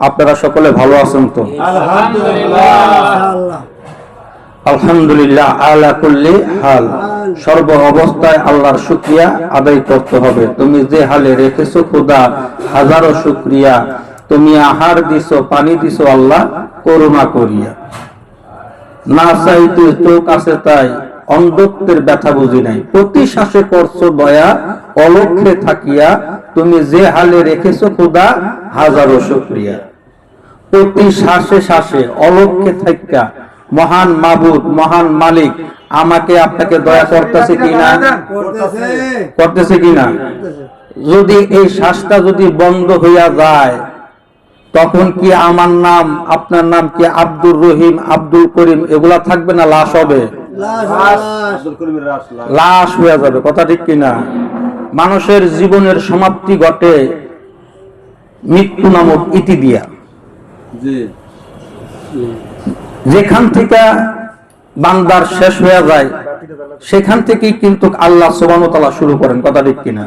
আপনারা সকলে ভালো আছেন তো? আলহামদুলিল্লাহ আলা কুল্লি হাল। সর্ব অবস্থায় আল্লাহর শুকরিয়া আদায় করতে হবে। তুমি যে হালে রেখেছো খোদা, হাজারো শুকরিয়া। তুমি আহার দিছো, পানি দিছো আল্লাহ করুণা করিয়া। না চাইতে চোখ আছে তাই অন্ধত্বের ব্যথা বুঝি নাই। প্রতি শ্বাসে করছো দয়া অলক্ষ্যে থাকিয়া। তুমি যে হালে রেখেছো খোদা, হাজারো শুকরিয়া। প্রতি শ্বাসে শ্বাসে অলক্ষ্যে থাকিয়া মহান মাবুদ, মহান মালিক আমাকে আপনাকে দয়া করতেছে কিনা? করতেছে কিনা? যদি এই শ্বাসটা যদি বন্ধ হইয়া যায়, তখন কি আমার নাম, আপনার নাম কি আব্দুর রহিম, আব্দুল করিম এগুলা থাকবে না? লাশ হবে, লাশ হয়ে যাবে। কথা ঠিক কিনা? মানুষের জীবনের সমাপ্তি ঘটে মৃত্যু নামক ইতি দিয়া। যেখান থেকে বান্দার শেষ হয়ে যায়, সেখান থেকেই কিন্তু আল্লাহ সুবহানাহু ওয়া তাআলা শুরু করেন। কথা ঠিক কিনা?